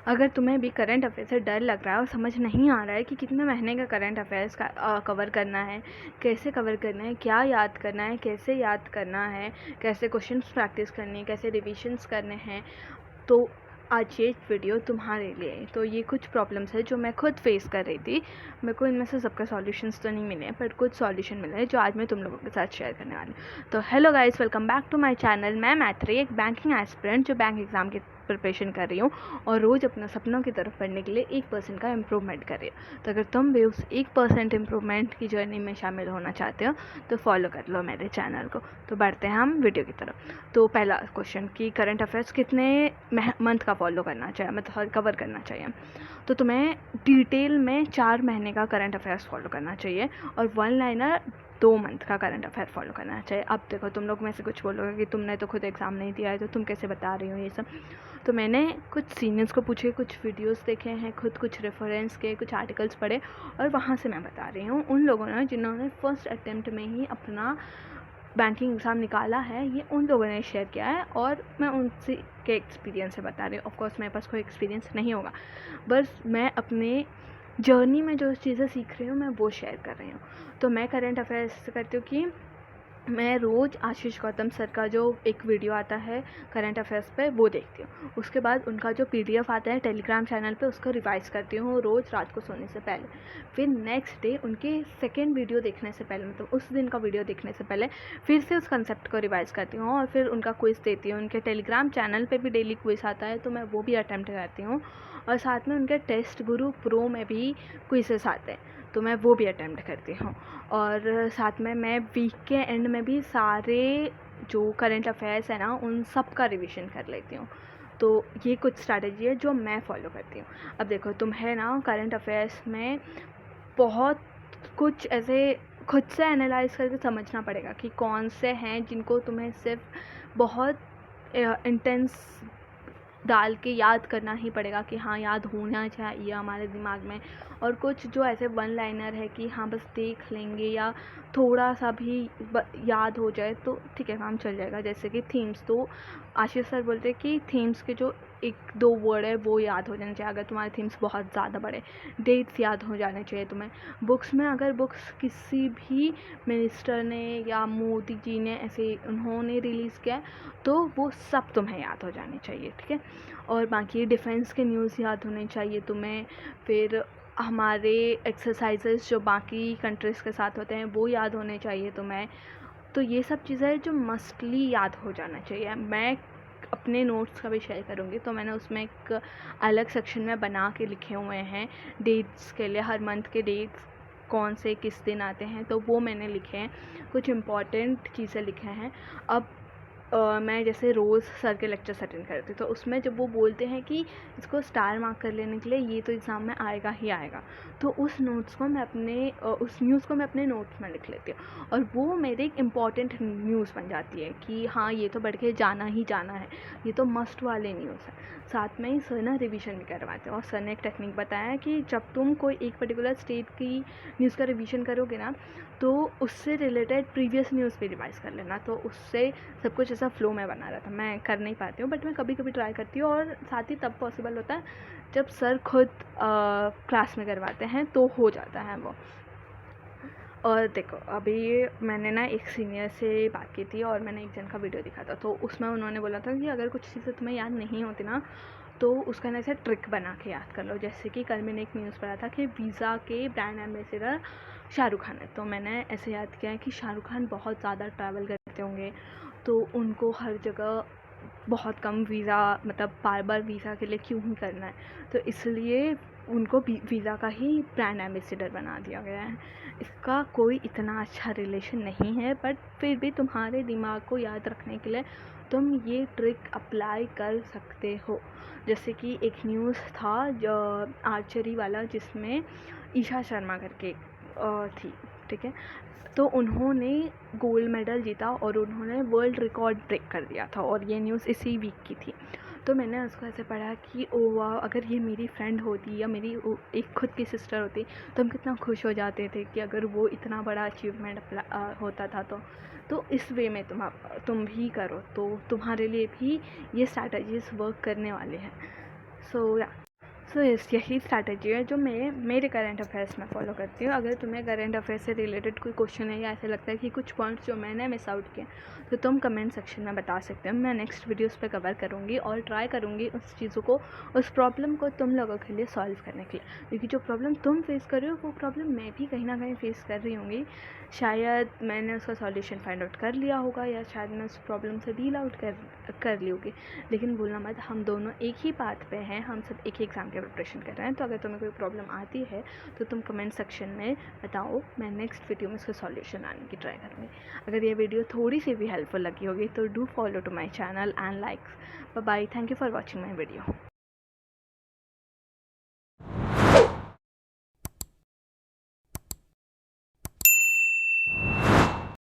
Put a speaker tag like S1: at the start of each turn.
S1: अगर तुम्हें भी करंट अफेयर से डर लग रहा है और समझ नहीं आ रहा है कि कितने महीने का करंट अफेयर्स का कवर करना है, कैसे कवर करना है, क्या याद करना है, कैसे याद करना है, कैसे क्वेश्चंस प्रैक्टिस करनी है, कैसे रिविजन्स करने हैं, तो आज ये वीडियो तुम्हारे लिए है। तो ये कुछ प्रॉब्लम्स है जो मैं खुद फेस कर रही थी। मेरे को इनमें से सबका सॉल्यूशंस तो नहीं मिले हैं, पर कुछ सॉल्यूशन मिले हैं जो आज मैं तुम लोगों के साथ शेयर करने वाली हूँ। तो hello guys, welcome back to my channel. मैं मैत्री, एक बैंकिंग एस्पिरेंट जो बैंक एग्ज़ाम की प्रिपरेशन कर रही हूँ और रोज़ अपना सपनों की तरफ बढ़ने के लिए 1% का इम्प्रूवमेंट कर रही हूँ। तो अगर तुम भी उस 1% इम्प्रूवमेंट की जर्नी में शामिल होना चाहते हो तो फॉलो कर लो मेरे चैनल को। तो बढ़ते हैं हम वीडियो की तरफ। तो पहला क्वेश्चन कि करंट अफेयर्स कितने मंथ का फॉलो करना चाहिए, मतलब कवर करना चाहिए। तो तुम्हें डिटेल में 4 महीने का करंट अफेयर्स फॉलो करना चाहिए और 1 लाइनर 2 मंथ का करंट अफेयर फॉलो करना चाहिए। अब देखो, तुम लोग में से कुछ बोलोगे कि तुमने तो खुद एग्ज़ाम नहीं दिया है तो तुम कैसे बता रही हो ये सब। तो मैंने कुछ सीनियर्स को पूछे, कुछ वीडियोस देखे हैं, खुद कुछ रेफरेंस के कुछ आर्टिकल्स पढ़े और वहाँ से मैं बता रही हूँ। उन लोगों ने जिन्होंने फर्स्ट अटेम्प्ट में ही अपना बैंकिंग एग्ज़ाम निकाला है, ये उन लोगों ने शेयर किया है और मैं उनसे के एक्सपीरियंस से बता रही हूँ। ऑफकोर्स मेरे पास कोई एक्सपीरियंस नहीं होगा, बस मैं अपने जर्नी में जो चीज़ें सीख रही हूँ मैं वो शेयर कर रही हूँ। तो मैं करंट अफेयर्स करती हूँ कि मैं रोज़ आशीष गौतम सर का जो एक वीडियो आता है करंट अफेयर्स पे वो देखती हूँ। उसके बाद उनका जो PDF आता है टेलीग्राम चैनल पे उसको रिवाइज़ करती हूँ रोज़ रात को सोने से पहले। फिर नेक्स्ट डे उनके सेकेंड वीडियो देखने से पहले, मतलब उस दिन का वीडियो देखने से पहले फिर से उस कंसेप्ट को रिवाइज़ करती हूँ और फिर उनका क्विज़ देती हूँ। उनके टेलीग्राम चैनल पर भी डेली क्विज़ आता है तो मैं वो भी अटैम्प्ट करती हूँ और साथ में उनके टेस्ट गुरु प्रो में भी क्विज़ेस आते हैं तो मैं वो भी अटैम्प्ट करती हूँ। और साथ में मैं वीक के एंड में भी सारे जो करंट अफेयर्स है ना उन सब का रिवीजन कर लेती हूँ। तो ये कुछ स्ट्रैटेजी है जो मैं फॉलो करती हूँ। अब देखो, तुम्हें ना करंट अफेयर्स में बहुत कुछ ऐसे खुद से एनालाइज करके समझना पड़ेगा कि कौन से हैं जिनको तुम्हें सिर्फ बहुत इंटेंस डाल के याद करना ही पड़ेगा कि हाँ याद होना चाहिए हमारे दिमाग में, और कुछ जो ऐसे 1 लाइनर है कि हाँ बस देख लेंगे या थोड़ा सा भी याद हो जाए तो ठीक है, काम चल जाएगा। जैसे कि थीम्स, तो आशीष सर बोलते हैं कि थीम्स के जो 1-2 वर्ड है वो याद हो जाने चाहिए। अगर तुम्हारे थीम्स बहुत ज़्यादा बड़े, डेट्स याद हो जाने चाहिए तुम्हें। बुक्स में अगर बुक्स किसी भी मिनिस्टर ने या मोदी जी ने ऐसे उन्होंने रिलीज़ किया तो वो सब तुम्हें याद हो जाने चाहिए, ठीक है। और बाकी डिफेंस के न्यूज़ याद होने चाहिए तुम्हें। फिर हमारे एक्सरसाइजेस जो बाकी कंट्रीज़ के साथ होते हैं वो याद होने चाहिए तुम्हें। तो ये सब चीज़ें जो मस्टली याद हो जाना चाहिए। मैं अपने नोट्स का भी शेयर करूँगी तो मैंने उसमें एक अलग सेक्शन में बना के लिखे हुए हैं डेट्स के लिए, हर मंथ के डेट्स कौन से किस दिन आते हैं तो वो मैंने लिखे हैं। कुछ इम्पॉर्टेंट चीज़ें लिखे हैं। अब मैं जैसे रोज़ सर के लेक्चर्स अटेंड करती हूँ तो उसमें जब वो बोलते हैं कि इसको स्टार मार्क कर लेने के लिए ये तो एग्ज़ाम में आएगा ही आएगा, तो उस नोट्स को मैं अपने उस न्यूज़ को मैं अपने नोट्स में लिख लेती हूँ और वो मेरे एक इम्पॉर्टेंट न्यूज़ बन जाती है कि हाँ ये तो बढ़ के जाना ही जाना है, ये तो मस्ट वाले न्यूज़ है। साथ में ही सर ना रिवीजन भी करवाते हैं और सर ने एक टेक्निक बताया है कि जब तुम कोई एक पर्टिकुलर स्टेट की न्यूज़ का रिवीजन करोगे ना तो उससे रिलेटेड प्रीवियस न्यूज़ भी रिवाइज़ कर लेना, तो उससे सब कुछ ऐसा फ्लो में बना रहता है। मैं कर नहीं पाती हूँ बट मैं कभी कभी ट्राई करती हूँ और साथ ही तब पॉसिबल होता है जब सर खुद क्लास में करवाते हैं तो हो जाता है वो। और देखो, अभी मैंने ना एक सीनियर से बात की थी और मैंने एक जन का वीडियो देखा था तो उसमें उन्होंने बोला था कि अगर कुछ चीज़ें तुम्हें याद नहीं होती ना तो उसका ना ऐसे ट्रिक बना के याद कर लो। जैसे कि कल मैंने एक न्यूज़ पढ़ा था कि वीज़ा के ब्रांड एम्बेसडर शाहरुख खान है, तो मैंने ऐसे याद किया है कि शाहरुख खान बहुत ज़्यादा ट्रैवल करते होंगे तो उनको हर जगह बहुत कम वीज़ा, मतलब बार बार वीज़ा के लिए क्यों ही करना है, तो इसलिए उनको वीज़ा का ही ब्रांड एम्बेसडर बना दिया गया है। इसका कोई इतना अच्छा रिलेशन नहीं है बट फिर भी तुम्हारे दिमाग को याद रखने के लिए तुम ये ट्रिक अप्लाई कर सकते हो। जैसे कि एक न्यूज़ था आर्चरी वाला जिसमें ईशा शर्मा करके थी, ठीक है। तो उन्होंने गोल्ड मेडल जीता और उन्होंने वर्ल्ड रिकॉर्ड ब्रेक कर दिया था और ये न्यूज़ इसी वीक की थी। तो मैंने उसको ऐसे पढ़ा कि ओ वाह, अगर ये मेरी फ्रेंड होती या मेरी एक खुद की सिस्टर होती तो हम कितना खुश हो जाते थे कि अगर वो इतना बड़ा अचीवमेंट होता था। तो इस वे में तुम भी करो तो तुम्हारे लिए भी ये स्ट्रैटेजीज़ वर्क करने वाले हैं। सो या सो यही स्ट्रैटेजी है जो मैं मेरे करंट अफेयर्स में फॉलो करती हूँ। अगर तुम्हें करंट अफेयर्स से रिलेटेड कोई क्वेश्चन है या ऐसा लगता है कि कुछ पॉइंट्स जो मैंने मिस आउट किए, तो तुम कमेंट सेक्शन में बता सकते हो। मैं नेक्स्ट वीडियोस पे कवर करूँगी और ट्राई करूँगी उस चीज़ों को, उस प्रॉब्लम को तुम लोगों के लिए सॉल्व करने के लिए, क्योंकि जो प्रॉब्लम तुम फेस कर रहे हो वो प्रॉब्लम मैं भी कहीं ना कहीं फेस कर रही होंगी। शायद मैंने उसका सॉल्यूशन फाइंड आउट कर लिया होगा या शायद मैं उस प्रॉब्लम से डील आउट कर ली होगी, लेकिन भूलना मत हम दोनों एक ही पाथ पे हैं, हम सब एक ही एग्ज़ाम के प्रिपरेशन कर रहे हैं। तो अगर तुम्हें कोई प्रॉब्लम आती है तो तुम कमेंट सेक्शन में बताओ, मैं नेक्स्ट वीडियो में उसका सॉल्यूशन आने की ट्राई करूँगी। अगर ये वीडियो थोड़ी सी भी हेल्पफुल लगी होगी तो do follow to my channel and likes. Bye, thank you for watching my video.